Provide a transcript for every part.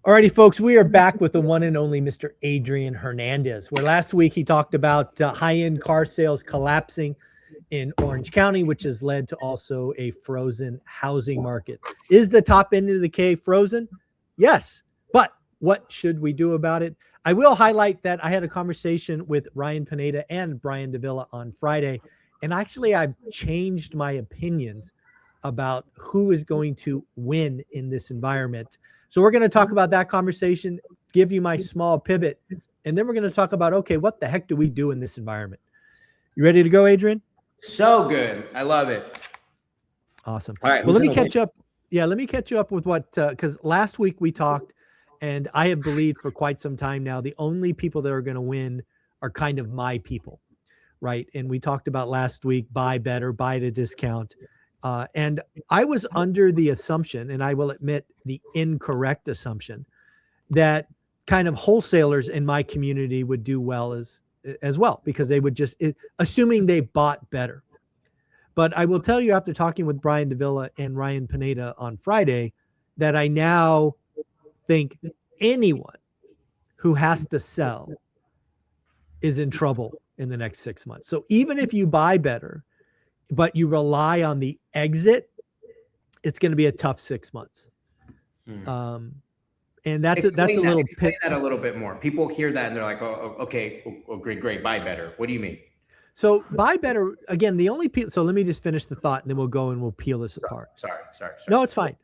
Alrighty, folks, we are back with the one and only Mr. Adrian Hernandez, where last week he talked about high-end car sales collapsing in Orange County, which has led to also a frozen housing market. Is the top end of the K frozen? Yes, but what should we do about it? I will highlight that I had a conversation with Ryan Pineda and Brian Davila on Friday, and actually I've changed my opinions about who is going to win in this environment. So we're going to talk about that conversation, give you my small pivot, and then we're going to talk about, okay, what the heck do we do in this environment? You ready to go, Adrian? So good. I love it. Awesome. All right. Well, let me catch up. Yeah, let me catch you up with what, because last week we talked, and I have believed for quite some time now, the only people that are going to win are kind of my people, right? And we talked about last week, buy better, buy at a discount. And I was under the assumption, and I will admit the incorrect assumption, that kind of wholesalers in my community would do well as well, because they would just, assuming they bought better. But I will tell you, after talking with Brian Davila and Ryan Pineda on Friday, that I now think anyone who has to sell is in trouble in the next 6 months. So even if you buy better, but you rely on the exit, it's going to be a tough 6 months. And that's a little explain that a little bit more. People hear that and they're like, "Oh, okay, oh, great, buy better." What do you mean? So buy better again. The only people. So let me just finish the thought, and then we'll go and we'll peel this apart. Sorry. No, it's fine.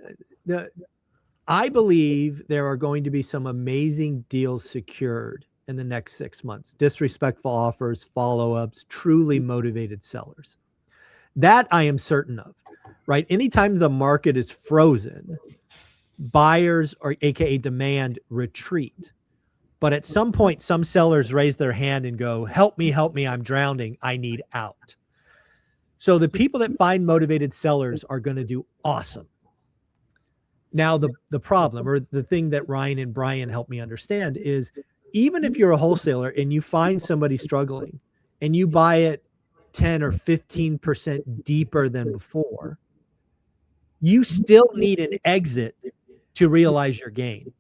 I believe there are going to be some amazing deals secured in the next 6 months. Disrespectful offers, follow-ups, truly motivated sellers. That I am certain of, right? Anytime the market is frozen, buyers, or AKA demand, retreat. But at some point, some sellers raise their hand and go, help me, I'm drowning, I need out. So the people that find motivated sellers are going to do awesome. Now, the problem, or the thing that Ryan and Brian helped me understand, is even if you're a wholesaler and you find somebody struggling and you buy it 10 or 15% deeper than before, you still need an exit to realize your gain.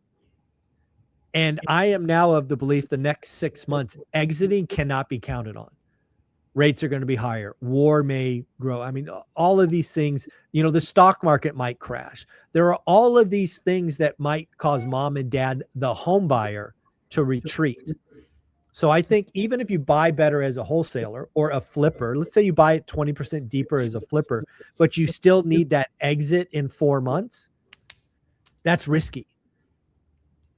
And I am now of the belief the next 6 months, exiting cannot be counted on. Rates are going to be higher. War may grow. I mean, all of these things, the stock market might crash. There are all of these things that might cause mom and dad, the home buyer, to retreat. So I think even if you buy better as a wholesaler or a flipper, let's say you buy it 20% deeper as a flipper, but you still need that exit in 4 months, that's risky.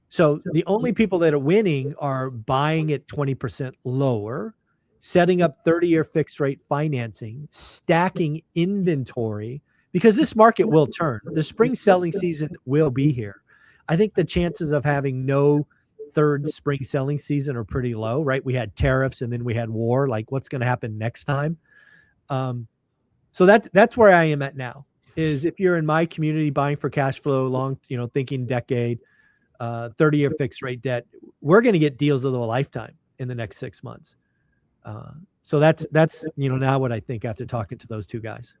So the only people that are winning are buying it 20% lower, setting up 30-year fixed rate financing, stacking inventory, because this market will turn. The spring selling season will be here. I think the chances of having no third spring selling season are pretty low, right? We had tariffs and then we had war. Like, what's going to happen next time? So that's where I am at now, is if you're in my community buying for cash flow, long, thinking decade, 30-year fixed rate debt, we're going to get deals of a lifetime in the next 6 months. So that's now what I think after talking to those two guys.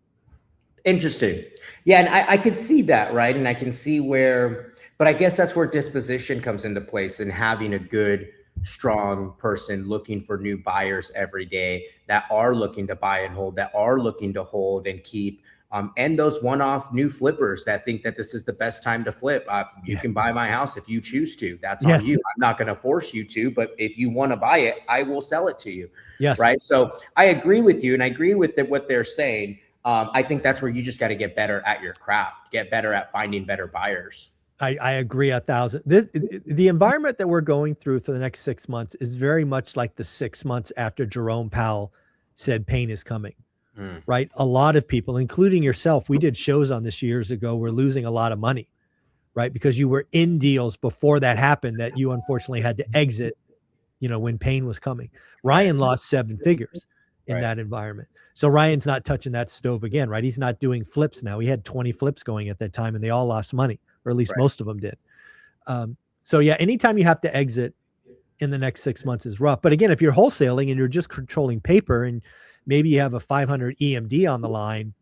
Interesting. Yeah, and I could see that, right? And I can see where, but I guess that's where disposition comes into place, and having a good, strong person looking for new buyers every day that are looking to buy and hold, that are looking to hold and keep, and those one-off new flippers that think that this is the best time to flip. You can buy my house if you choose to. That's on you. I'm not going to force you to, but if you want to buy it, I will sell it to you. Yes. Right. So I agree with you, and I agree with what they're saying. I think that's where you just got to get better at your craft, get better at finding better buyers. I agree 1,000. The environment that we're going through for the next 6 months is very much like the 6 months after Jerome Powell said pain is coming, right? A lot of people, including yourself, we did shows on this years ago, were losing a lot of money, right? Because you were in deals before that happened that you unfortunately had to exit, when pain was coming. Ryan lost 7 figures in that environment. So Ryan's not touching that stove again, right? He's not doing flips now. He had 20 flips going at that time and they all lost money, or at least most of them did. So yeah, anytime you have to exit in the next 6 months is rough. But again, if you're wholesaling and you're just controlling paper and maybe you have a 500 EMD on the line,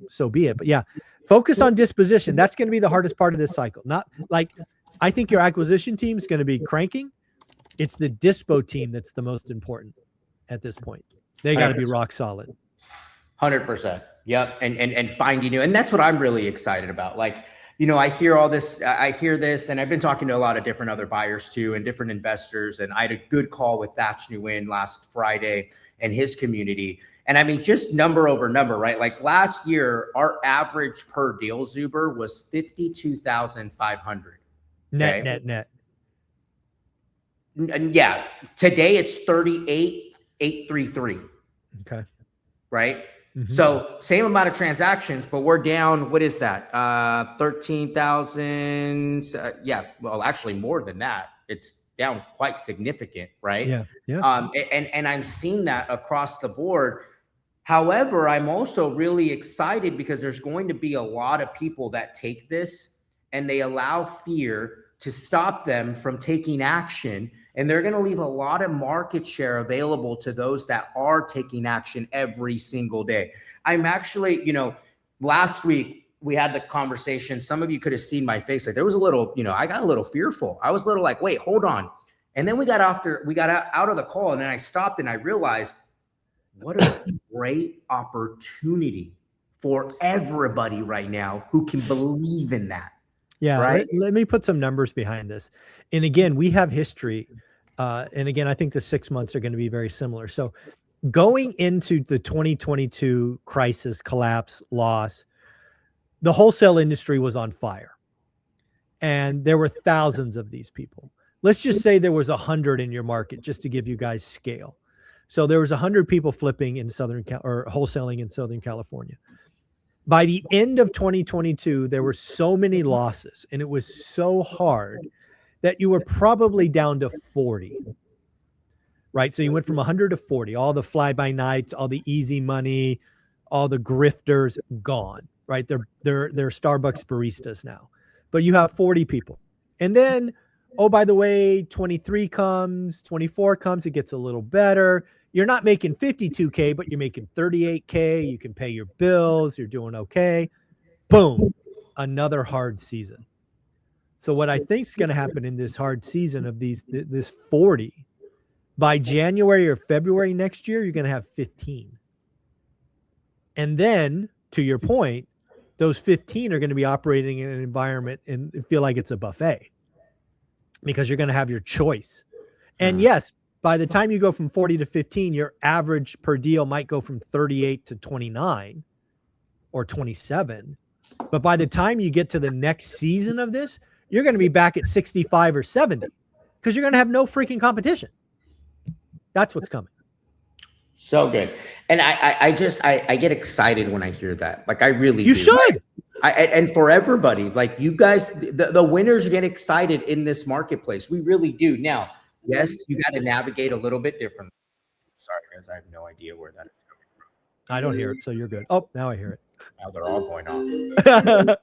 so be it. But yeah, focus on disposition. That's going to be the hardest part of this cycle. Not like I think your acquisition team is going to be cranking. It's the dispo team that's the most important at this point. They got to be rock solid. 100%. Yep. And finding you. And that's what I'm really excited about. Like, you know, I hear all this, I hear this, and I've been talking to a lot of different other buyers too, and different investors. And I had a good call with Thatch Nguyen last Friday and his community. And I mean, just number over number, right? Like last year, our average per deal, Zuber, was 52,500. Net. And yeah, today it's 38,833. Okay. Right. So same amount of transactions, but we're down. What is that? 13,000. Yeah. Well, actually more than that. It's down quite significant. Right. Yeah. And I'm seeing that across the board. However, I'm also really excited because there's going to be a lot of people that take this and they allow fear to stop them from taking action. And they're going to leave a lot of market share available to those that are taking action every single day. I'm actually, you know, last week we had the conversation. Some of you could have seen my face. Like there was a little, you know, I got a little fearful. I was a little like, wait, hold on. And then we got out of the call, and then I stopped and I realized what a great opportunity for everybody right now who can believe in that. Yeah. Right. Let me put some numbers behind this. And again, we have history. And again, I think the 6 months are going to be very similar. So going into the 2022 crisis, collapse, loss, the wholesale industry was on fire. And there were thousands of these people. Let's just say there was 100 in your market, just to give you guys scale. So there was 100 people flipping in or wholesaling in Southern California. By the end of 2022, there were so many losses, and it was so hard that you were probably down to 40, right? So you went from 100 to 40, all the fly-by-nights, all the easy money, all the grifters gone, right? They're Starbucks baristas now, but you have 40 people. And then, oh, by the way, 23 comes, 24 comes, it gets a little better. You're not making 52K, but you're making 38K. You can pay your bills. You're doing okay. Boom, another hard season. So what I think is going to happen in this hard season of this 40, by January or February next year, you're going to have 15. And then, to your point, those 15 are going to be operating in an environment and feel like it's a buffet because you're going to have your choice. And yes, by the time you go from 40 to 15, your average per deal might go from 38 to 29 or 27. But by the time you get to the next season of this, you're going to be back at 65 or 70 because you're going to have no freaking competition. That's what's coming. So good. And I get excited when I hear that. Like I really You do. should. And for everybody, like you guys, the winners get excited in this marketplace. We really do. Now, yes, you got to navigate a little bit differently. Sorry, guys. I have no idea where that is coming from. I don't hear it, so you're good. Oh, now I hear it. Now they're all going off.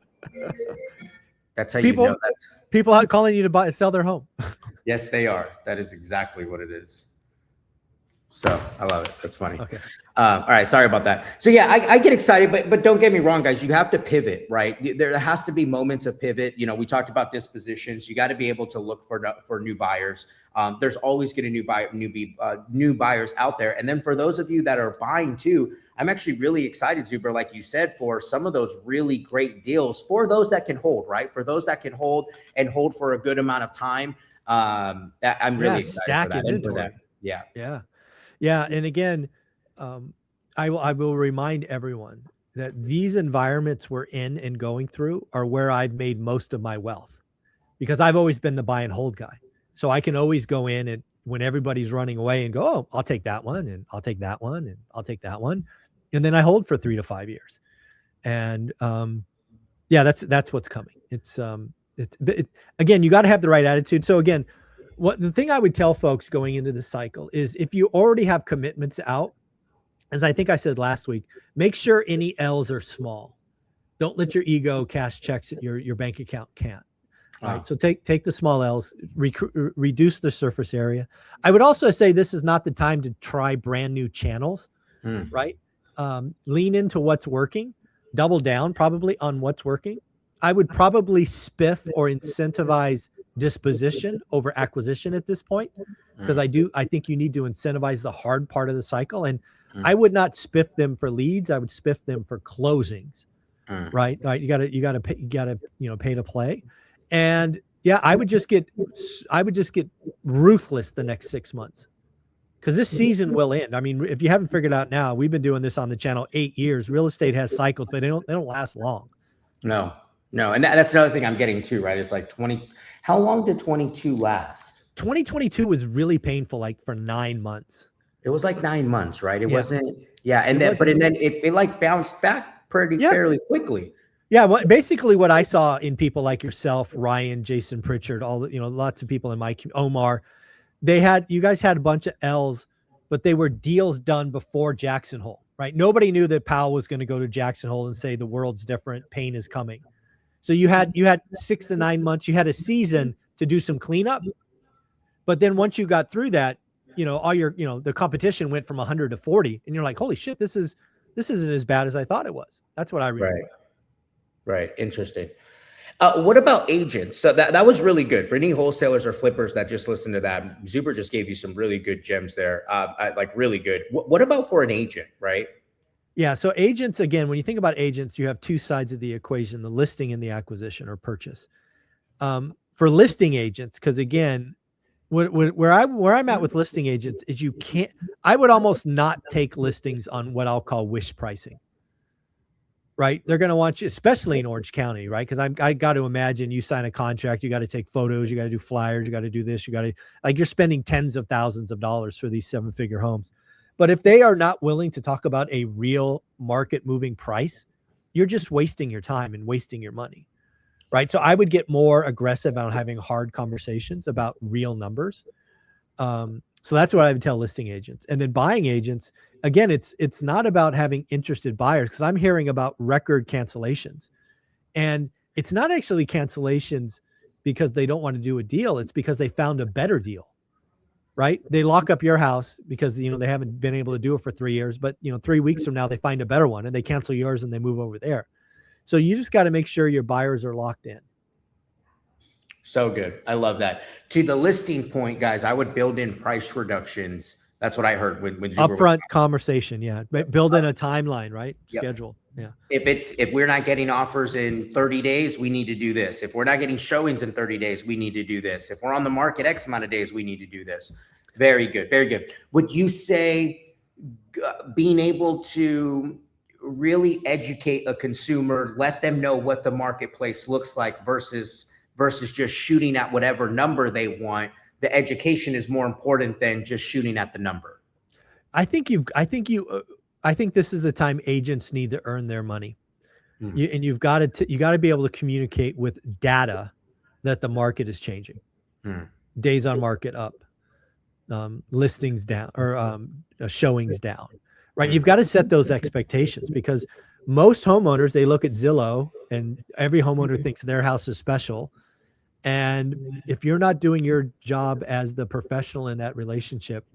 That's how people, you know that. People are calling you to sell their home. Yes, they are. That is exactly what it is. So I love it. That's funny. Okay. All right. Sorry about that. So yeah, I get excited, but don't get me wrong, guys. You have to pivot, right? There has to be moments of pivot. You know, we talked about dispositions. You got to be able to look for new buyers. There's always going to be new buyers out there. And then for those of you that are buying too, I'm actually really excited, Zuber, like you said, for some of those really great deals for those that can hold, right? For those that can hold and hold for a good amount of time. I'm really excited for that. Yeah. Yeah. Yeah. And again, I will remind everyone that these environments we're in and going through are where I've made most of my wealth because I've always been the buy and hold guy. So I can always go in and when everybody's running away and go, oh, I'll take that one and I'll take that one and I'll take that one. And then I hold for 3 to 5 years. And yeah, that's what's coming. Again, you got to have the right attitude. So again, the thing I would tell folks going into the cycle is if you already have commitments out, as I think I said last week, make sure any L's are small. Don't let your ego cash checks that your bank account can't. All right. So take the small L's, reduce the surface area. I would also say this is not the time to try brand new channels, right? Lean into what's working, double down probably on what's working. I would probably spiff or incentivize disposition over acquisition at this point, because I think you need to incentivize the hard part of the cycle. And I would not spiff them for leads. I would spiff them for closings. Right. You gotta pay to play. And yeah, I would just get ruthless the next 6 months, because this season will end. I mean, if you haven't figured out now, we've been doing this on the channel 8 years. Real estate has cycles, but they don't last long. No. And that's another thing I'm getting to, right? It's like 20. How long did 22 last? 2022 was really painful, like for 9 months. It was like 9 months, right? It wasn't. Yeah. And then it like bounced back fairly quickly. Yeah. Well, basically what I saw in people like yourself, Ryan, Jason Pritchard, lots of people in my Omar, you guys had a bunch of L's, but they were deals done before Jackson Hole, right? Nobody knew that Powell was going to go to Jackson Hole and say the world's different, pain is coming. So you had 6 to 9 months, you had a season to do some cleanup. But then once you got through that, all your, the competition went from 100 to 40, and you're like, holy shit, this isn't as bad as I thought it was. That's what I read. Right. Interesting. What about agents? So that was really good for any wholesalers or flippers that just listened to that. Zuber just gave you some really good gems there. Like really good. What about for an agent, right? Yeah. So agents, again, when you think about agents, you have two sides of the equation, the listing and the acquisition or purchase. For listing agents, because again, where I'm at with listing agents is I would almost not take listings on what I'll call wish pricing. Right. They're going to want you, especially in Orange County, right? Because I got to imagine you sign a contract, you got to take photos, you got to do flyers, you got to do this, you're spending tens of thousands of dollars for these 7-figure homes. But if they are not willing to talk about a real market moving price, you're just wasting your time and wasting your money. Right. So I would get more aggressive on having hard conversations about real numbers. So that's what I would tell listing agents. And then buying agents, again, it's not about having interested buyers, because I'm hearing about record cancellations. And it's not actually cancellations because they don't want to do a deal. It's because they found a better deal, right? They lock up your house because, they haven't been able to do it for 3 years, but 3 weeks from now, they find a better one and they cancel yours and they move over there. So you just got to make sure your buyers are locked in. So good. I love that. To the listing point, guys, I would build in price reductions. That's what I heard when upfront conversation. Yeah. Build in a timeline, right? Yep. Schedule. Yeah. If we're not getting offers in 30 days, we need to do this. If we're not getting showings in 30 days, we need to do this. If we're on the market X amount of days, we need to do this. Very good. Very good. Would you say being able to really educate a consumer, let them know what the marketplace looks like versus just shooting at whatever number they want, the education is more important than just shooting at the number? I think this is the time agents need to earn their money. And you've got to be able to communicate with data that the market is changing. Days on market up, listings down, or showings down, right? You've got to set those expectations, because most homeowners, they look at Zillow and every homeowner thinks their house is special. And if you're not doing your job as the professional in that relationship,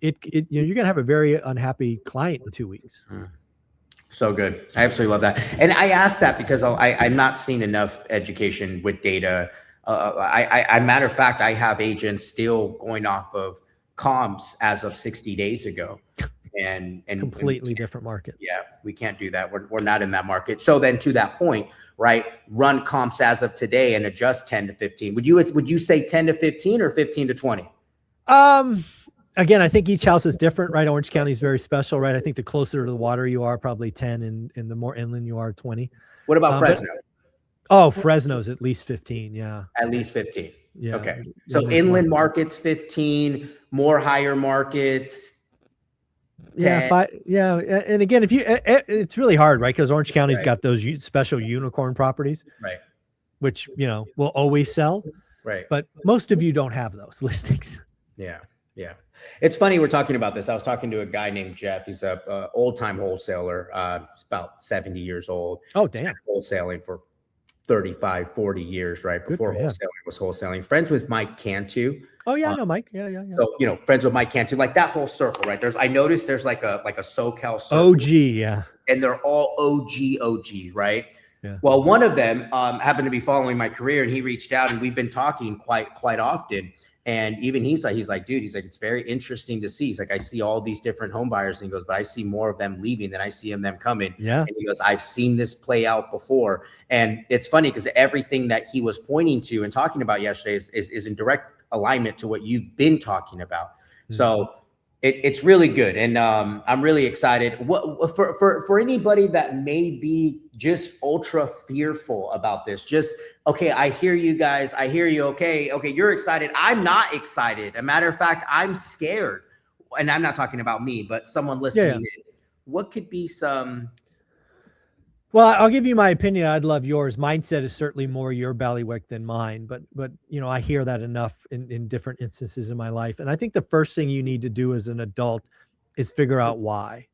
you're going to have a very unhappy client in 2 weeks. So good. I absolutely love that. And I asked that because I'm not seeing enough education with data. Matter of fact, I have agents still going off of comps as of 60 days ago. And completely different market. Yeah, we can't do that. We're not in that market. So then to that point, right, run comps as of today and adjust 10 to 15. Would you say 10 to 15 or 15 to 20? Again, I think each house is different, right? Orange County is very special, right? I think the closer to the water you are, probably 10, and the more inland you are, 20. What about Fresno? Fresno's at least 15. Yeah. At least 15. Yeah. Okay. So inland markets, 15, more higher markets, 10. Yeah. And again, it's really hard, right? Because Orange County's got those special unicorn properties, right? Which, will always sell. Right. But most of you don't have those listings. Yeah. Yeah. It's funny we're talking about this. I was talking to a guy named Jeff. He's a old time wholesaler. He's about 70 years old. Oh, damn. Wholesaling for 35, 40 years, right? Before wholesaling was wholesaling. Friends with Mike Cantu. Oh yeah, I know Mike. Yeah. So, friends with Mike Cantu, like that whole circle, right? I noticed there's like a SoCal circle. OG, yeah. And they're all OG, right? Yeah. Well, one of them happened to be following my career, and he reached out, and we've been talking quite often. And even he's like, dude, he's like, it's very interesting to see. He's like, I see all these different home buyers, and he goes, but I see more of them leaving than I see them coming. Yeah. And he goes, I've seen this play out before. And it's funny because everything that he was pointing to and talking about yesterday is in direct alignment to what you've been talking about. Mm-hmm. So it's really good. And I'm really excited. What for anybody that may be just ultra fearful about this, just, okay, I hear you guys. I hear you. Okay, you're excited. I'm not excited. A matter of fact, I'm scared. And I'm not talking about me, but someone listening in. What could be some... Well, I'll give you my opinion. I'd love yours. Mindset is certainly more your bailiwick than mine, but you know, I hear that enough in different instances in my life. And I think the first thing you need to do as an adult is figure out why.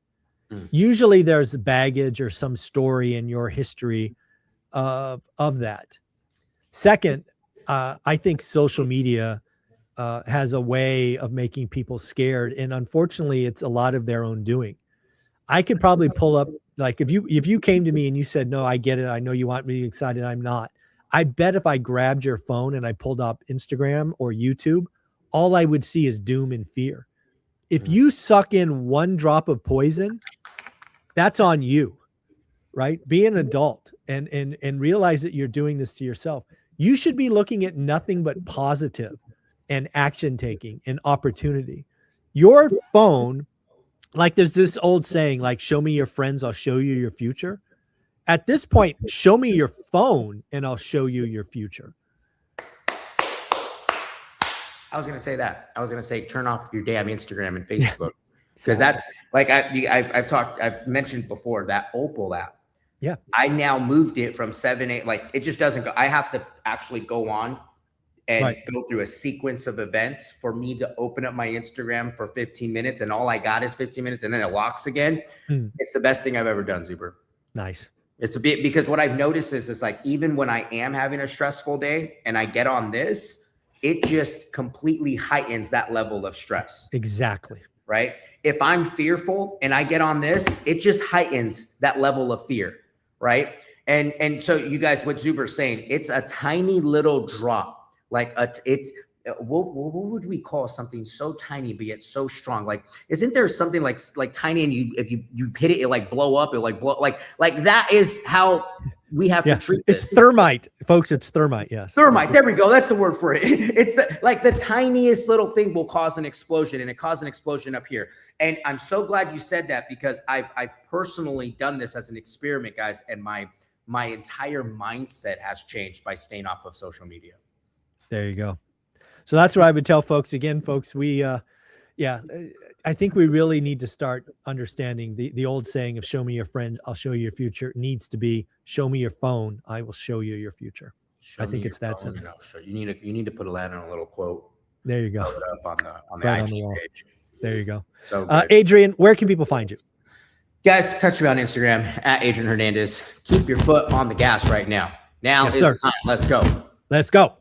Usually there's baggage or some story in your history of that. Second, I think social media has a way of making people scared. And unfortunately, it's a lot of their own doing. I could probably pull up, like, if you came to me and you said, no, I get it, I know you want me excited, I'm not. I bet if I grabbed your phone and I pulled up Instagram or YouTube, all I would see is doom and fear. If you suck in one drop of poison, that's on you, right? Be an adult and realize that you're doing this to yourself. You should be looking at nothing but positive and action taking and opportunity. Your phone, like there's this old saying, like, show me your friends, I'll show you your future. At this point, show me your phone and I'll show you your future. I was going to say that. I was going to say, turn off your damn Instagram and Facebook. Because that's like, I've mentioned before, that Opal app. Yeah. I now moved it from 7, 8, like it just doesn't go. I have to actually go on and go through a sequence of events for me to open up my Instagram for 15 minutes. And all I got is 15 minutes and then it locks again. It's the best thing I've ever done, Zuber. Nice. It's a bit, because what I've noticed is like, even when I am having a stressful day and I get on this, it just completely heightens that level of stress. Exactly. Right? If I'm fearful and I get on this, it just heightens that level of fear. Right? And so you guys, what Zuber's saying, it's a tiny little drop. Like it's what would we call something so tiny but yet so strong? Like, isn't there something like tiny, and if you hit it, it like blow up, it like blow, like that is how we have to treat this. It's thermite, folks. It's thermite. Yes, thermite. There we go. That's the word for it. It's the tiniest little thing will cause an explosion, and it caused an explosion up here. And I'm so glad you said that, because I've personally done this as an experiment, guys, and my entire mindset has changed by staying off of social media. There you go. So that's what I would tell folks. Again, folks, I think we really need to start understanding the old saying of show me your friend, I'll show you your future. It needs to be show me your phone, I will show you your future. I think it's that simple. You need to put that in a little quote. There you go. Throw it up on the IG page. There you go. So Adrian, where can people find you? Guys, catch me on Instagram at Adrian Hernandez. Keep your foot on the gas right now. Now is the time. Let's go. Let's go.